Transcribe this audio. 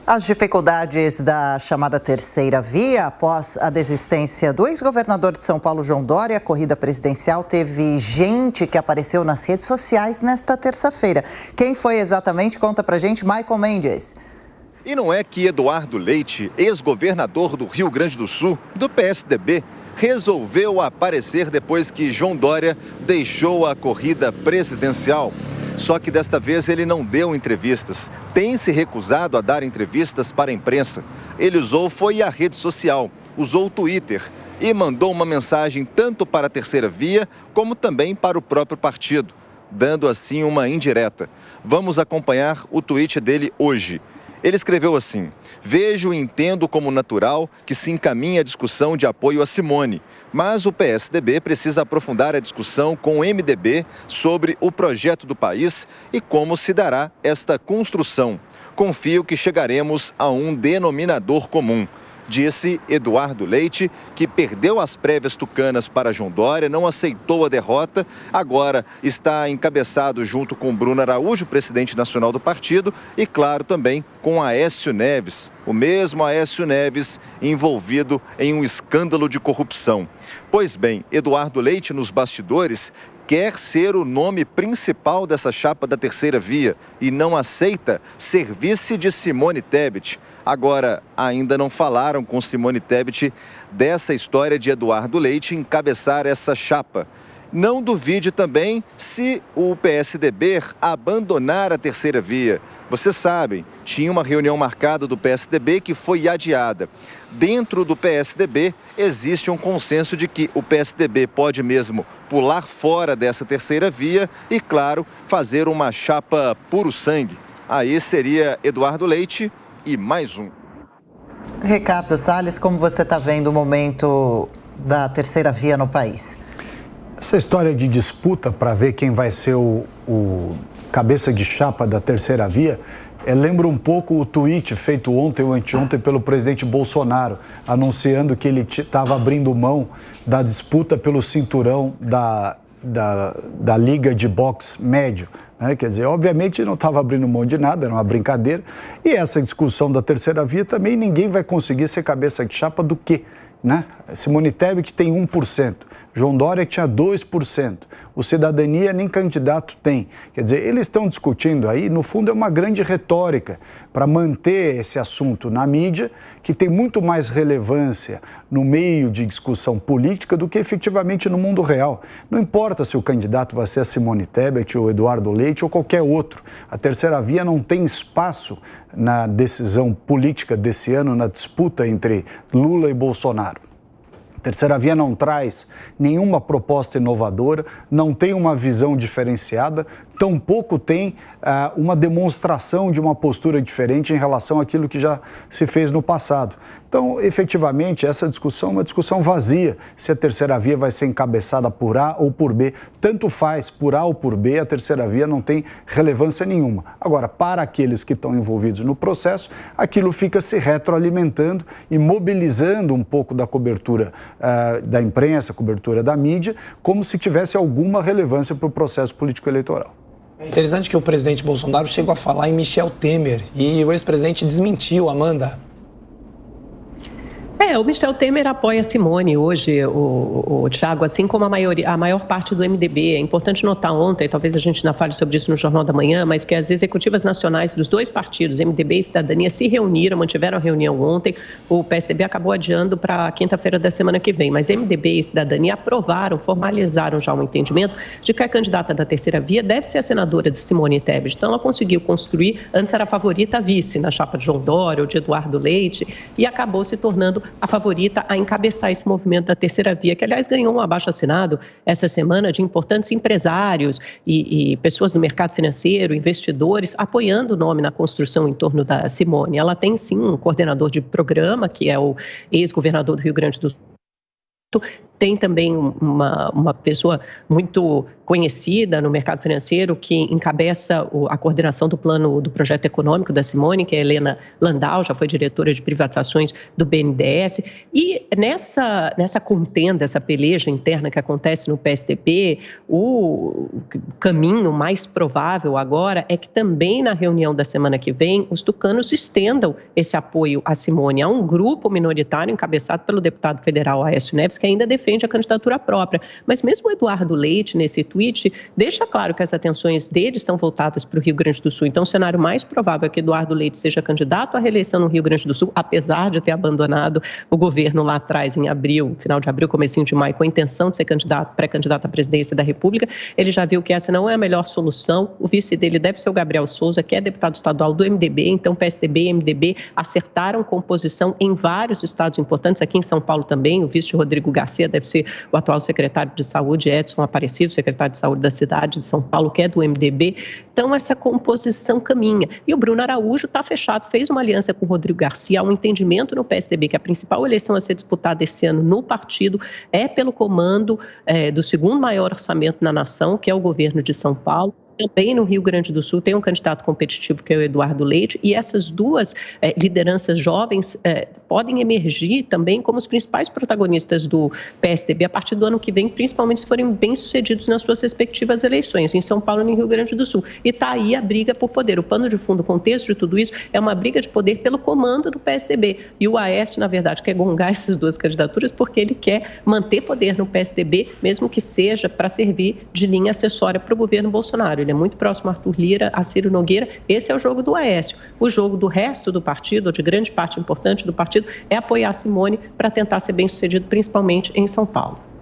As dificuldades da chamada terceira via após a desistência do ex-governador de São Paulo, João Dória, a corrida presidencial teve gente que apareceu nas redes sociais nesta terça-feira. Quem foi exatamente? Conta pra gente, Michael Mendes. E não é que Eduardo Leite, ex-governador do Rio Grande do Sul, do PSDB, resolveu aparecer depois que João Dória deixou a corrida presidencial. Só que desta vez ele não deu entrevistas. Tem se recusado a dar entrevistas para a imprensa. Ele foi a rede social, usou o Twitter e mandou uma mensagem tanto para a terceira via como também para o próprio partido, dando assim uma indireta. Vamos acompanhar o tweet dele hoje. Ele escreveu assim: vejo e entendo como natural que se encaminhe a discussão de apoio a Simone, mas o PSDB precisa aprofundar a discussão com o MDB sobre o projeto do país e como se dará esta construção. Confio que chegaremos a um denominador comum. Disse Eduardo Leite, que perdeu as prévias tucanas para João Dória, não aceitou a derrota, agora está encabeçado junto com Bruno Araújo, presidente nacional do partido, e claro também com Aécio Neves, o mesmo Aécio Neves envolvido em um escândalo de corrupção. Pois bem, Eduardo Leite nos bastidores quer ser o nome principal dessa chapa da terceira via e não aceita ser vice de Simone Tebet. Agora, ainda não falaram com Simone Tebet dessa história de Eduardo Leite encabeçar essa chapa. Não duvide também se o PSDB abandonar a terceira via. Vocês sabem, tinha uma reunião marcada do PSDB que foi adiada. Dentro do PSDB existe um consenso de que o PSDB pode mesmo pular fora dessa terceira via e, claro, fazer uma chapa puro sangue. Aí seria Eduardo Leite e mais um. Ricardo Salles, como você está vendo o momento da terceira via no país? Essa história de disputa para ver quem vai ser o cabeça de chapa da terceira via lembra um pouco o tweet feito ontem ou anteontem pelo presidente Bolsonaro, anunciando que ele estava abrindo mão da disputa pelo cinturão da Liga de Boxe Médio. Quer dizer, obviamente não estava abrindo mão de nada, era uma brincadeira. E essa discussão da terceira via também ninguém vai conseguir ser cabeça de chapa do quê? Simone Tebet tem 1%, João Dória tinha 2%, o Cidadania nem candidato tem. Quer dizer, eles estão discutindo aí, no fundo é uma grande retórica para manter esse assunto na mídia, que tem muito mais relevância no meio de discussão política do que efetivamente no mundo real. Não importa se o candidato vai ser a Simone Tebet ou Eduardo Leite ou qualquer outro, a terceira via não tem espaço na decisão política desse ano, na disputa entre Lula e Bolsonaro. A terceira via não traz nenhuma proposta inovadora, não tem uma visão diferenciada, tampouco tem uma demonstração de uma postura diferente em relação àquilo que já se fez no passado. Então, efetivamente, essa discussão é uma discussão vazia, se a terceira via vai ser encabeçada por A ou por B. Tanto faz, por A ou por B, a terceira via não tem relevância nenhuma. Agora, para aqueles que estão envolvidos no processo, aquilo fica se retroalimentando e mobilizando um pouco da cobertura da imprensa, cobertura da mídia, como se tivesse alguma relevância para o processo político-eleitoral. É interessante que o presidente Bolsonaro chegou a falar em Michel Temer e o ex-presidente desmentiu, Amanda. O Michel Temer apoia a Simone hoje, o Thiago, assim como a maior parte do MDB. É importante notar ontem, talvez a gente ainda fale sobre isso no Jornal da Manhã, mas que as executivas nacionais dos dois partidos, MDB e Cidadania, se reuniram, mantiveram a reunião ontem. O PSDB acabou adiando para quinta-feira da semana que vem, mas MDB e Cidadania aprovaram, formalizaram já um entendimento de que a candidata da terceira via deve ser a senadora de Simone Tebet. Então ela conseguiu construir, antes era a favorita a vice na chapa de João Dória ou de Eduardo Leite, e acabou se tornando a favorita a encabeçar esse movimento da terceira via, que, aliás, ganhou um abaixo-assinado essa semana de importantes empresários e pessoas do mercado financeiro, investidores, apoiando o nome na construção em torno da Simone. Ela tem, sim, um coordenador de programa, que é o ex-governador do Sul, Tem também uma pessoa muito conhecida no mercado financeiro que encabeça a coordenação do projeto econômico da Simone, que é a Helena Landau, já foi diretora de privatizações do BNDES. E nessa contenda, essa peleja interna que acontece no PSDB, o caminho mais provável agora é que também na reunião da semana que vem os tucanos estendam esse apoio à Simone. Há um grupo minoritário encabeçado pelo deputado federal Aécio Neves que ainda defende a candidatura própria. Mas mesmo o Eduardo Leite, nesse tweet, deixa claro que as atenções dele estão voltadas para o Rio Grande do Sul. Então, o cenário mais provável é que Eduardo Leite seja candidato à reeleição no Rio Grande do Sul, apesar de ter abandonado o governo lá atrás, em abril, final de abril, comecinho de maio, com a intenção de ser pré-candidato à presidência da República. Ele já viu que essa não é a melhor solução. O vice dele deve ser o Gabriel Souza, que é deputado estadual do MDB. Então, PSDB e MDB acertaram composição em vários estados importantes. Aqui em São Paulo também, o vice Rodrigo Garcia deve ser o atual secretário de Saúde, Edson Aparecido, secretário de Saúde da cidade de São Paulo, que é do MDB. Então, essa composição caminha. E o Bruno Araújo está fechado, fez uma aliança com o Rodrigo Garcia, há um entendimento no PSDB que a principal eleição a ser disputada esse ano no partido é pelo comando do segundo maior orçamento na nação, que é o governo de São Paulo. Também no Rio Grande do Sul tem um candidato competitivo que é o Eduardo Leite, e essas duas lideranças jovens podem emergir também como os principais protagonistas do PSDB a partir do ano que vem, principalmente se forem bem-sucedidos nas suas respectivas eleições, em São Paulo e no Rio Grande do Sul. E está aí a briga por poder. O pano de fundo, o contexto de tudo isso é uma briga de poder pelo comando do PSDB. E o Aécio, na verdade, quer gongar essas duas candidaturas porque ele quer manter poder no PSDB, mesmo que seja para servir de linha acessória para o governo Bolsonaro. Ele é muito próximo a Arthur Lira, a Ciro Nogueira. Esse é o jogo do Aécio. O jogo do resto do partido, ou de grande parte importante do partido, é apoiar a Simone para tentar ser bem-sucedido, principalmente em São Paulo.